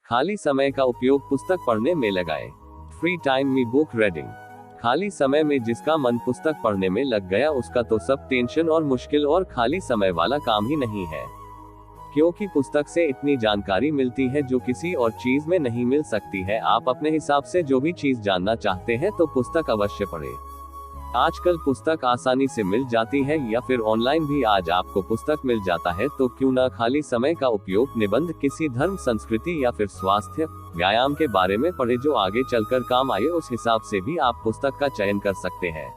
खाली समय का उपयोग पुस्तक पढ़ने में लगाएं। फ्री टाइम में बुक रीडिंग। खाली समय में जिसका मन पुस्तक पढ़ने में लग गया उसका तो सब टेंशन और मुश्किल और खाली समय वाला काम ही नहीं है, क्योंकि पुस्तक से इतनी जानकारी मिलती है जो किसी और चीज में नहीं मिल सकती है। आप अपने हिसाब से जो भी चीज जानना चाहते हैं तो पुस्तक अवश्य पढ़ें। आजकल पुस्तक आसानी से मिल जाती है या फिर ऑनलाइन भी आज आपको पुस्तक मिल जाता है, तो क्यों ना खाली समय का उपयोग निबंध, किसी धर्म, संस्कृति या फिर स्वास्थ्य, व्यायाम के बारे में पढ़े जो आगे चलकर काम आए। उस हिसाब से भी आप पुस्तक का चयन कर सकते हैं,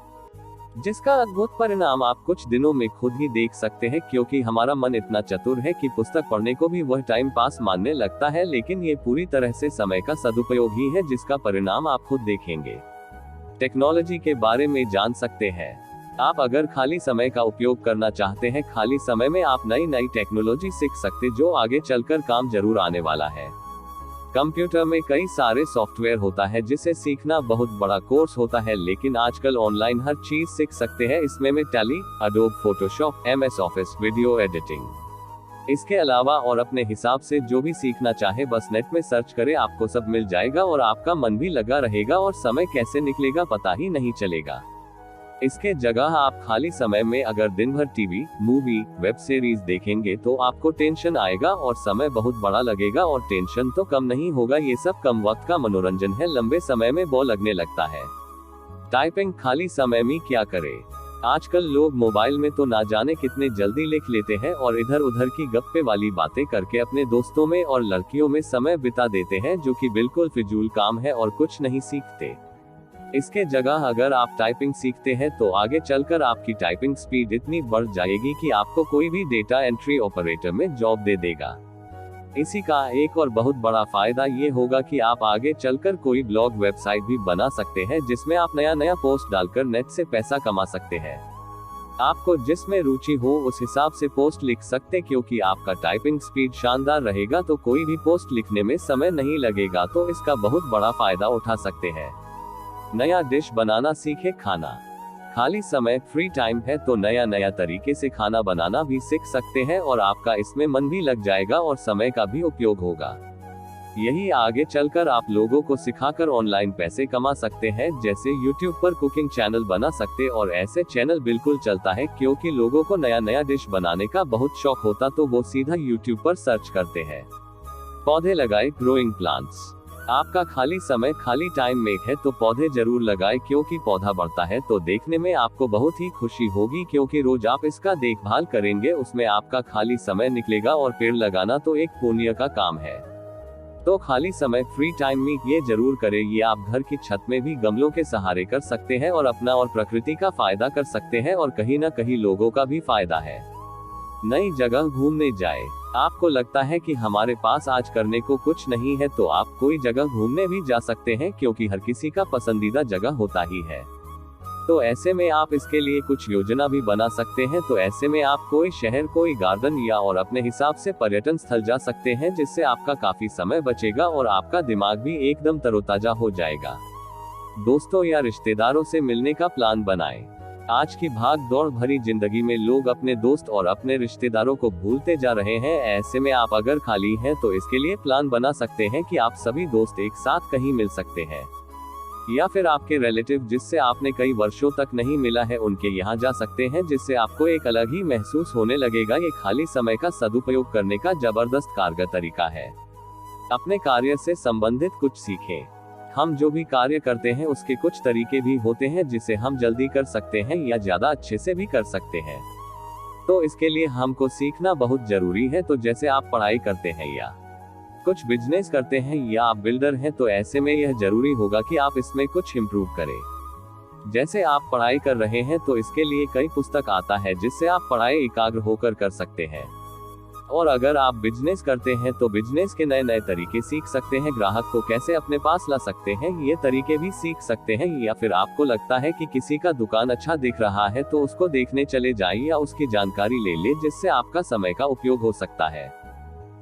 जिसका अद्भुत परिणाम आप कुछ दिनों में खुद ही देख सकते हैं, क्योंकि हमारा मन इतना चतुर है कि पुस्तक पढ़ने को भी वह टाइम पास मानने लगता है, लेकिन ये पूरी तरह से समय का सदुपयोग ही है, जिसका परिणाम आप खुद देखेंगे। टेक्नोलॉजी के बारे में जान सकते हैं। आप अगर खाली समय का उपयोग करना चाहते हैं, खाली समय में आप नई नई टेक्नोलॉजी सीख सकते जो आगे चलकर काम जरूर आने वाला है। कंप्यूटर में कई सारे सॉफ्टवेयर होता है जिसे सीखना बहुत बड़ा कोर्स होता है, लेकिन आजकल ऑनलाइन हर चीज सीख सकते हैं। इसमें tally, Adobe Photoshop, MS office, video editing. इसके अलावा और अपने हिसाब से जो भी सीखना चाहे बस नेट में सर्च करें, आपको सब मिल जाएगा और आपका मन भी लगा रहेगा और समय कैसे निकलेगा पता ही नहीं चलेगा। इसके जगह आप खाली समय में अगर दिन भर टीवी, मूवी, वेब सीरीज देखेंगे तो आपको टेंशन आएगा और समय बहुत बड़ा लगेगा, और टेंशन तो कम नहीं होगा। ये सब कम वक्त का मनोरंजन है, लंबे समय में बोर लगने लगता है। टाइपिंग। खाली समय में क्या करें? आजकल लोग मोबाइल में तो ना जाने कितने जल्दी लिख लेते हैं और इधर उधर की गप्पे वाली बातें करके अपने दोस्तों में और लड़कियों में समय बिता देते हैं, जो कि बिल्कुल फिजूल काम है और कुछ नहीं सीखते। इसके जगह अगर आप टाइपिंग सीखते हैं तो आगे चलकर आपकी टाइपिंग स्पीड इतनी बढ़ जाएगी कि आपको कोई भी डेटा एंट्री ऑपरेटर में जॉब दे देगा। इसी का एक और बहुत बड़ा फायदा ये होगा कि आप आगे चलकर कोई ब्लॉग, वेबसाइट भी बना सकते हैं जिसमें आप नया नया पोस्ट डालकर नेट से पैसा कमा सकते हैं। आपको जिसमें रुचि हो उस हिसाब से पोस्ट लिख सकते, क्योंकि आपका टाइपिंग स्पीड शानदार रहेगा तो कोई भी पोस्ट लिखने में समय नहीं लगेगा, तो इसका बहुत बड़ा फायदा उठा सकते हैं। नया डिश बनाना सीखे। खाना। खाली समय, फ्री टाइम है तो नया नया तरीके से खाना बनाना भी सीख सकते हैं और आपका इसमें मन भी लग जाएगा और समय का भी उपयोग होगा। यही आगे चलकर आप लोगों को सिखाकर ऑनलाइन पैसे कमा सकते हैं, जैसे YouTube पर कुकिंग चैनल बना सकते, और ऐसे चैनल बिल्कुल चलता है क्योंकि लोगों को नया नया डिश बनाने का बहुत शौक होता, तो वो सीधा YouTube पर सर्च करते हैं। पौधे लगाए। Growing plants. आपका खाली समय, खाली टाइम में है तो पौधे जरूर लगाएं, क्योंकि पौधा बढ़ता है तो देखने में आपको बहुत ही खुशी होगी, क्योंकि रोज आप इसका देखभाल करेंगे, उसमें आपका खाली समय निकलेगा, और पेड़ लगाना तो एक पुण्य का काम है। तो खाली समय, फ्री टाइम में ये जरूर करें। ये आप घर की छत में भी गमलों के सहारे कर सकते हैं और अपना और प्रकृति का फायदा कर सकते हैं, और कहीं ना कहीं लोगों का भी फायदा है। नई जगह घूमने जाए। आपको लगता है कि हमारे पास आज करने को कुछ नहीं है, तो आप कोई जगह घूमने भी जा सकते हैं, क्योंकि हर किसी का पसंदीदा जगह होता ही है। तो ऐसे में आप इसके लिए कुछ योजना भी बना सकते हैं। तो ऐसे में आप कोई शहर, कोई गार्डन या और अपने हिसाब से पर्यटन स्थल जा सकते हैं, जिससे आपका काफी समय बचेगा और आपका दिमाग भी एकदम तरोताजा हो जाएगा। दोस्तों या रिश्तेदारों से मिलने का प्लान बनाएं। आज की भाग दौड़ भरी जिंदगी में लोग अपने दोस्त और अपने रिश्तेदारों को भूलते जा रहे हैं। ऐसे में आप अगर खाली हैं तो इसके लिए प्लान बना सकते हैं कि आप सभी दोस्त एक साथ कहीं मिल सकते हैं, या फिर आपके रिलेटिव जिससे आपने कई वर्षों तक नहीं मिला है उनके यहाँ जा सकते हैं, जिससे आपको एक अलग ही महसूस होने लगेगा। ये खाली समय का सदुपयोग करने का जबरदस्त कारगर तरीका है। अपने कार्य से संबंधित कुछ सीखें। हम जो भी कार्य करते हैं उसके कुछ तरीके भी होते हैं जिसे हम जल्दी कर सकते हैं या ज्यादा अच्छे से भी कर सकते हैं, तो इसके लिए हमको सीखना बहुत जरूरी है। तो जैसे आप पढ़ाई करते हैं या कुछ बिजनेस करते हैं या आप बिल्डर हैं, तो ऐसे में यह जरूरी होगा कि आप इसमें कुछ इम्प्रूव करें। जैसे आप पढ़ाई कर रहे हैं तो इसके लिए कई पुस्तक आता है जिससे आप पढ़ाई एकाग्र होकर कर सकते हैं, और अगर आप बिजनेस करते हैं तो बिजनेस के नए नए तरीके सीख सकते हैं। ग्राहक को कैसे अपने पास ला सकते हैं, ये तरीके भी सीख सकते हैं। या फिर आपको लगता है कि किसी का दुकान अच्छा दिख रहा है तो उसको देखने चले जाइए या उसकी जानकारी ले ले, जिससे आपका समय का उपयोग हो सकता है।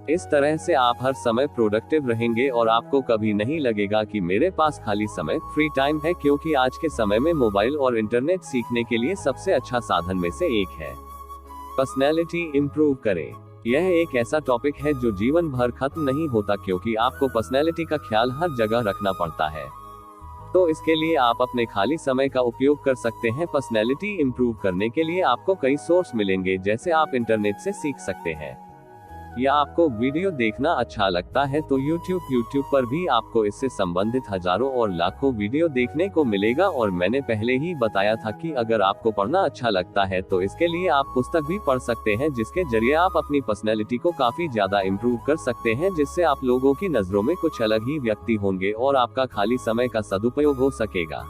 इस तरह से आप हर समय प्रोडक्टिव रहेंगे और आपको कभी नहीं लगेगा कि मेरे पास खाली समय, फ्री टाइम है, क्योंकि आज के समय में मोबाइल और इंटरनेट सीखने के लिए सबसे अच्छा साधन में से एक है। पर्सनैलिटी इंप्रूव करें। यह एक ऐसा टॉपिक है जो जीवन भर खत्म नहीं होता, क्योंकि आपको पर्सनैलिटी का ख्याल हर जगह रखना पड़ता है। तो इसके लिए आप अपने खाली समय का उपयोग कर सकते हैं। पर्सनैलिटी इंप्रूव करने के लिए आपको कई सोर्स मिलेंगे, जैसे आप इंटरनेट से सीख सकते हैं, या आपको वीडियो देखना अच्छा लगता है तो यूट्यूब पर भी आपको इससे संबंधित हजारों और लाखों वीडियो देखने को मिलेगा। और मैंने पहले ही बताया था कि अगर आपको पढ़ना अच्छा लगता है तो इसके लिए आप पुस्तक भी पढ़ सकते हैं, जिसके जरिए आप अपनी पर्सनैलिटी को काफी ज्यादा इम्प्रूव कर सकते हैं, जिससे आप लोगों की नजरों में कुछ अलग ही व्यक्ति होंगे और आपका खाली समय का सदुपयोग हो सकेगा।